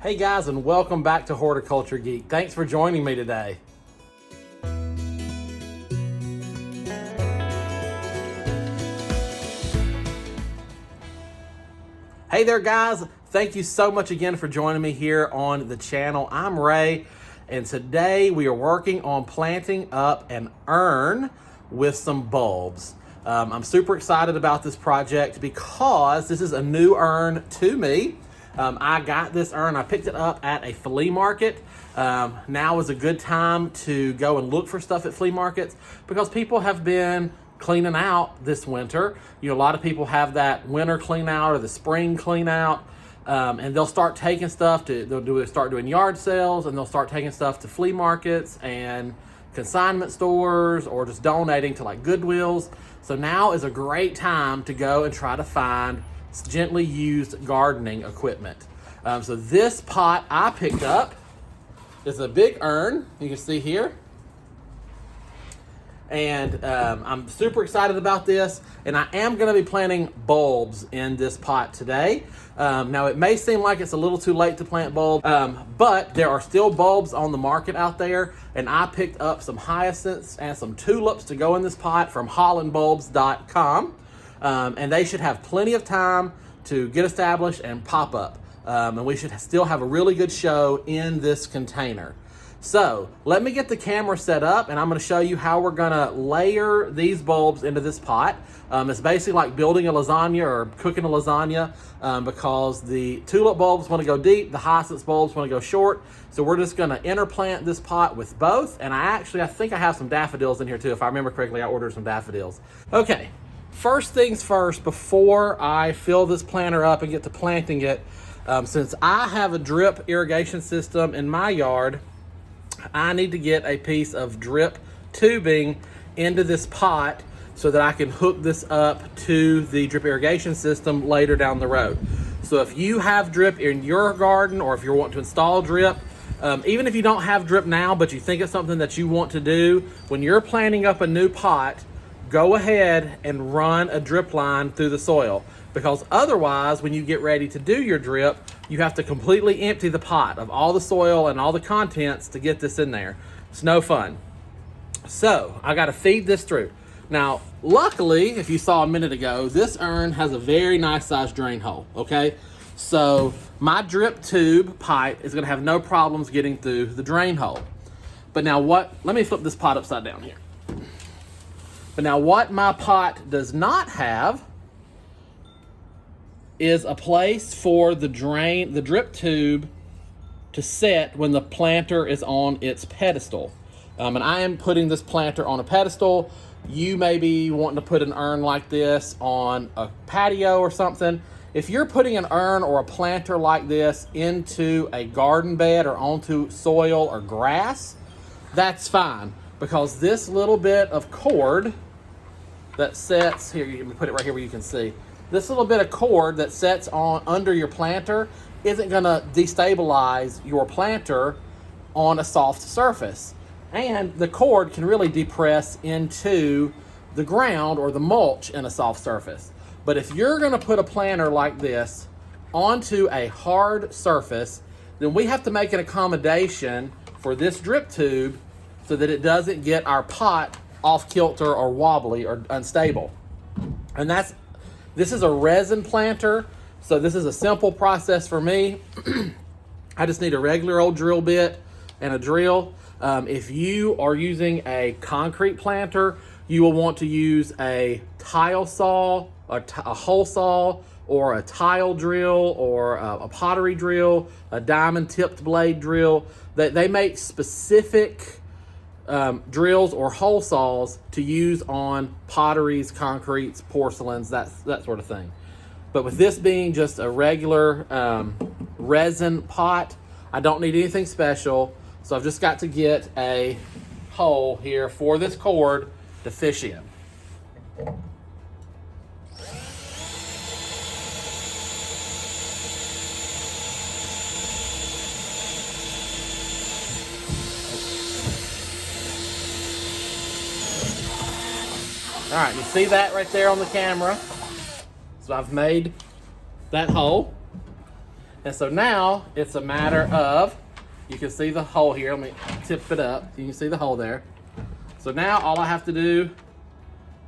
Hey guys, and welcome back to Horticulture Geek. Thanks for joining me today. Hey there guys, thank you so much again for joining me here on the channel. I'm Ray, and today we are working on planting up an urn with some bulbs. I'm super excited about this project because this is a new urn to me. I got this urn, I picked it up at a flea market. Now is a good time to go and look for stuff at flea markets because people have been cleaning out this winter. You know, a lot of people have that winter clean out or the spring clean out, and they'll start taking stuff to, start doing yard sales, and they'll start taking stuff to flea markets and consignment stores or just donating to like Goodwills. So now is a great time to go and try to find gently used gardening equipment. So this pot I picked up is a big urn, you can see here. And I'm super excited about this, and I am going to be planting bulbs in this pot today. Now it may seem like it's a little too late to plant bulbs, but there are still bulbs on the market out there, and I picked up some hyacinths and some tulips to go in this pot from hollandbulbs.com. And they should have plenty of time to get established and pop up. And we should still have a really good show in this container. So let me get the camera set up, and I'm going to show you how we're going to layer these bulbs into this pot. It's basically like building a lasagna or cooking a lasagna, because the tulip bulbs want to go deep, the hyacinth bulbs want to go short. So we're just going to interplant this pot with both. And I think I have some daffodils in here too. If I remember correctly, I ordered some daffodils. Okay. First things first, before I fill this planter up and get to planting it, since I have a drip irrigation system in my yard, I need to get a piece of drip tubing into this pot so that I can hook this up to the drip irrigation system later down the road. So if you have drip in your garden, or if you're wanting to install drip, even if you don't have drip now, but you think it's something that you want to do, when you're planting up a new pot, go ahead and run a drip line through the soil, because otherwise when you get ready to do your drip, you have to completely empty the pot of all the soil and all the contents to get this in there. It's no fun. So I got to feed this through. Now, luckily, if you saw a minute ago, this urn has a very nice sized drain hole, okay? So my drip tube pipe is going to have no problems getting through the drain hole. But now let me flip this pot upside down here. But now what my pot does not have is a place for the drip tube to set when the planter is on its pedestal. And I am putting this planter on a pedestal. You may be wanting to put an urn like this on a patio or something. If you're putting an urn or a planter like this into a garden bed or onto soil or grass, that's fine, because this little bit of cord that sets here, you can put it right here where you can see, this little bit of cord that sets on under your planter isn't going to destabilize your planter on a soft surface. And the cord can really depress into the ground or the mulch in a soft surface. But if you're going to put a planter like this onto a hard surface, then we have to make an accommodation for this drip tube so that it doesn't get our pot off kilter or wobbly or unstable. And this is a resin planter, so this is a simple process for me. I just need a regular old drill bit and a drill. If you are using a concrete planter, you will want to use a tile saw, a hole saw, or a tile drill, or a pottery drill, a diamond tipped blade drill. They make specific drills or hole saws to use on potteries, concretes, porcelains, that sort of thing. But with this being just a regular resin pot, I don't need anything special. So I've just got to get a hole here for this cord to fish in. All right, you see that right there on the camera? So I've made that hole. And so now it's a matter of, you can see the hole here. Let me tip it up. You can see the hole there. So now all I have to do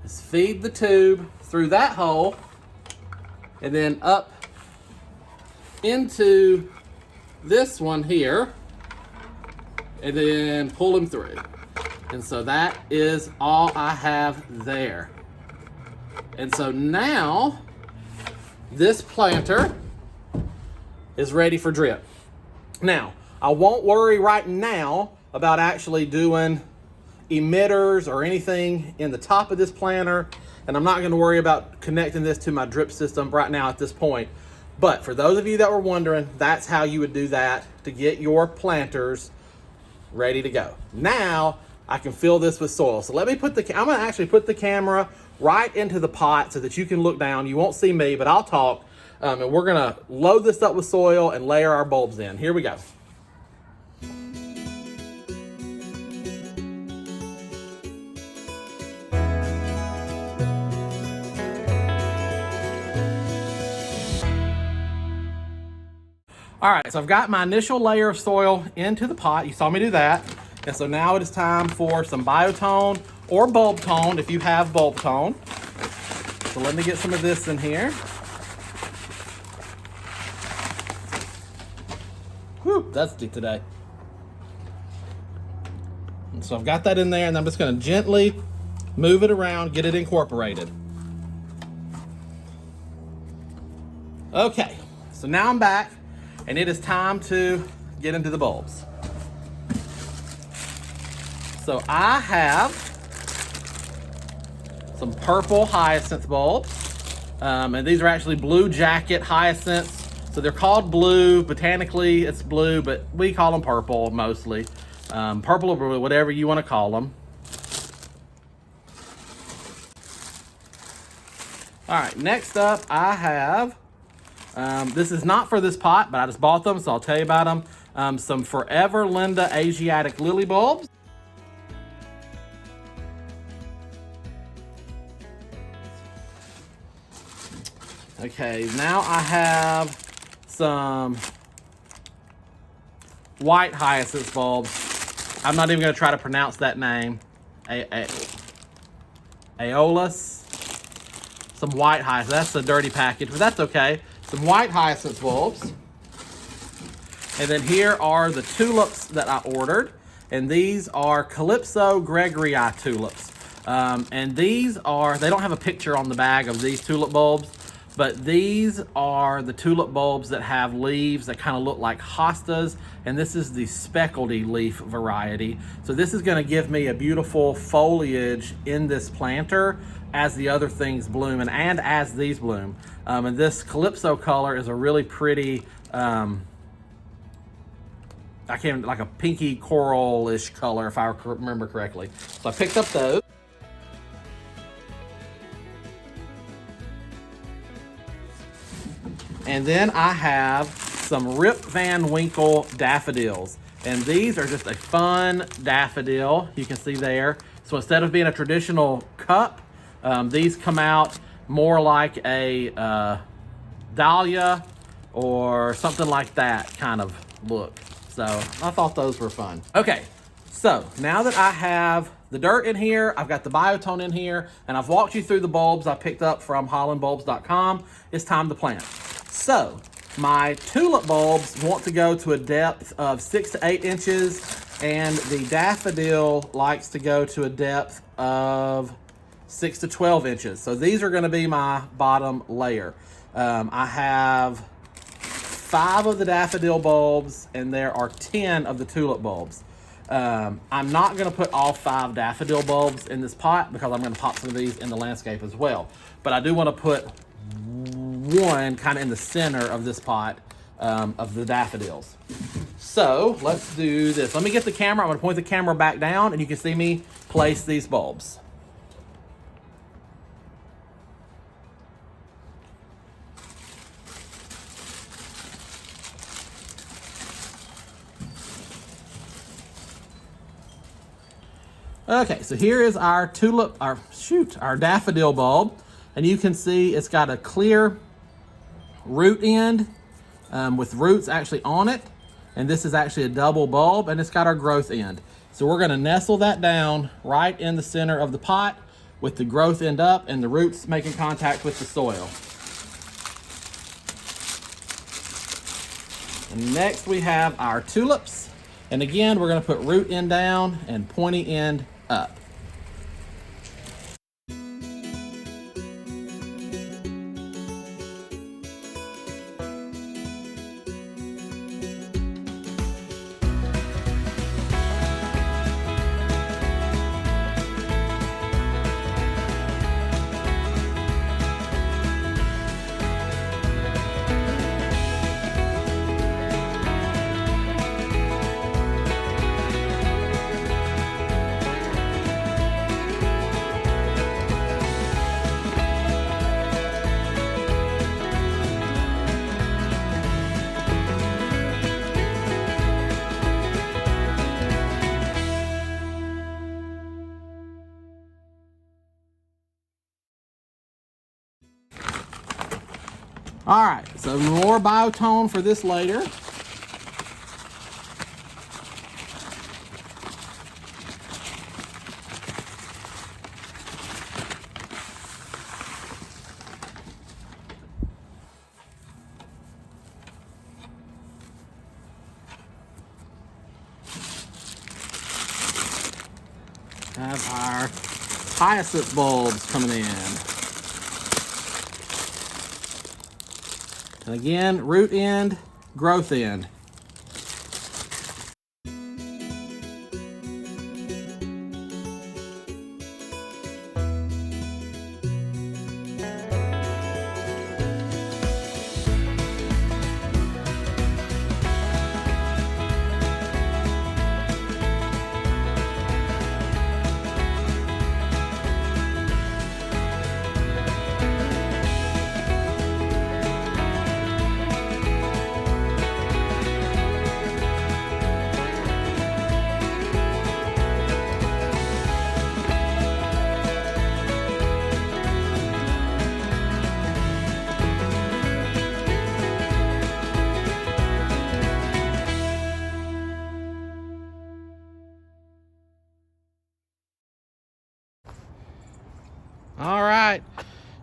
is feed the tube through that hole and then up into this one here and then pull him through. And so that is all I have there. And so now this planter is ready for drip. Now, I won't worry right now about actually doing emitters or anything in the top of this planter, and I'm not going to worry about connecting this to my drip system right now at this point. But for those of you that were wondering, that's how you would do that to get your planters ready to go. Now I can fill this with soil. So let me put I'm going to actually put the camera right into the pot so that you can look down. You won't see me, but I'll talk. And we're going to load this up with soil and layer our bulbs in. Here we go. All right, so I've got my initial layer of soil into the pot. You saw me do that. And so now it is time for some biotone or bulb tone if you have bulb tone. So let me get some of this in here. Whew, that's deep today. And so I've got that in there, and I'm just gonna gently move it around, get it incorporated. Okay, so now I'm back, and it is time to get into the bulbs. So I have some purple hyacinth bulbs, and these are actually blue jacket hyacinths. So they're called blue. Botanically, it's blue, but we call them purple mostly. Purple or blue, whatever you want to call them. All right, next up I have, this is not for this pot, but I just bought them, so I'll tell you about them. Some Forever Linda Asiatic lily bulbs. Okay, now I have some white hyacinth bulbs. I'm not even going to try to pronounce that name. Aeolus. Some white hyacinth. That's a dirty package, but that's okay. Some white hyacinth bulbs. And then here are the tulips that I ordered. And these are Calypso Gregorii tulips. And these are, they don't have a picture on the bag of these tulip bulbs, but these are the tulip bulbs that have leaves that kind of look like hostas, and this is the speckledy leaf variety. So this is going to give me a beautiful foliage in this planter as the other things bloom and as these bloom. And this Calypso color is a really pretty, like a pinky coral-ish color if I remember correctly. So I picked up those. And then I have some Rip Van Winkle Daffodils. And these are just a fun daffodil, you can see there. So instead of being a traditional cup, these come out more like a dahlia or something like that kind of look. So I thought those were fun. Okay, so now that I have the dirt in here, I've got the biotone in here, and I've walked you through the bulbs I picked up from hollandbulbs.com, it's time to plant. So my tulip bulbs want to go to a depth of 6 to 8 inches, and the daffodil likes to go to a depth of 6 to 12 inches. So these are going to be my bottom layer. I have 5 of the daffodil bulbs, and there are 10 of the tulip bulbs. I'm not going to put all 5 daffodil bulbs in this pot because I'm going to pop some of these in the landscape as well. But I do want to put one kind of in the center of this pot of the daffodils. So let's do this. Let me get the camera. I'm going to point the camera back down, and you can see me place these bulbs. Okay, so here is our our daffodil bulb, and you can see it's got a clear root end, with roots actually on it. And this is actually a double bulb, and it's got our growth end. So we're gonna nestle that down right in the center of the pot with the growth end up and the roots making contact with the soil. And next we have our tulips. And again, we're gonna put root end down and pointy end up. All right, so more biotone for this later. Have our hyacinth bulbs coming in. And again, root end, growth end. All right,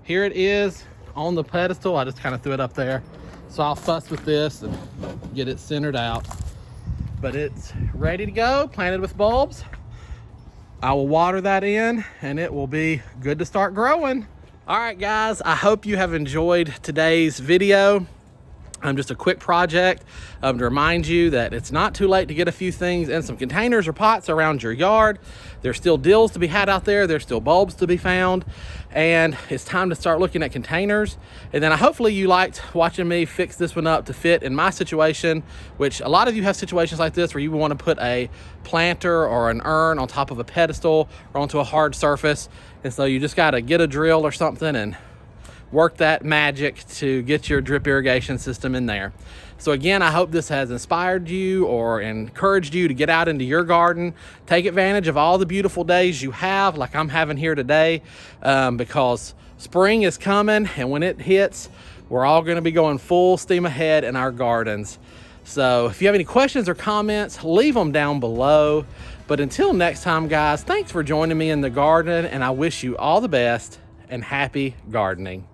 here it is on the pedestal. I just kind of threw it up there. So I'll fuss with this and get it centered out. But it's ready to go, planted with bulbs. I will water that in and it will be good to start growing. All right, guys, I hope you have enjoyed today's video. Just a quick project to remind you that it's not too late to get a few things in some containers or pots around your yard. There's still deals to be had out there. There's still bulbs to be found. And it's time to start looking at containers. And then hopefully you liked watching me fix this one up to fit in my situation, which a lot of you have situations like this where you want to put a planter or an urn on top of a pedestal or onto a hard surface. And so you just got to get a drill or something and work that magic to get your drip irrigation system in there. So again, I hope this has inspired you or encouraged you to get out into your garden, take advantage of all the beautiful days you have, like I'm having here today, because spring is coming, and when it hits, we're all gonna be going full steam ahead in our gardens. So if you have any questions or comments, leave them down below. But until next time, guys, thanks for joining me in the garden, and I wish you all the best and happy gardening.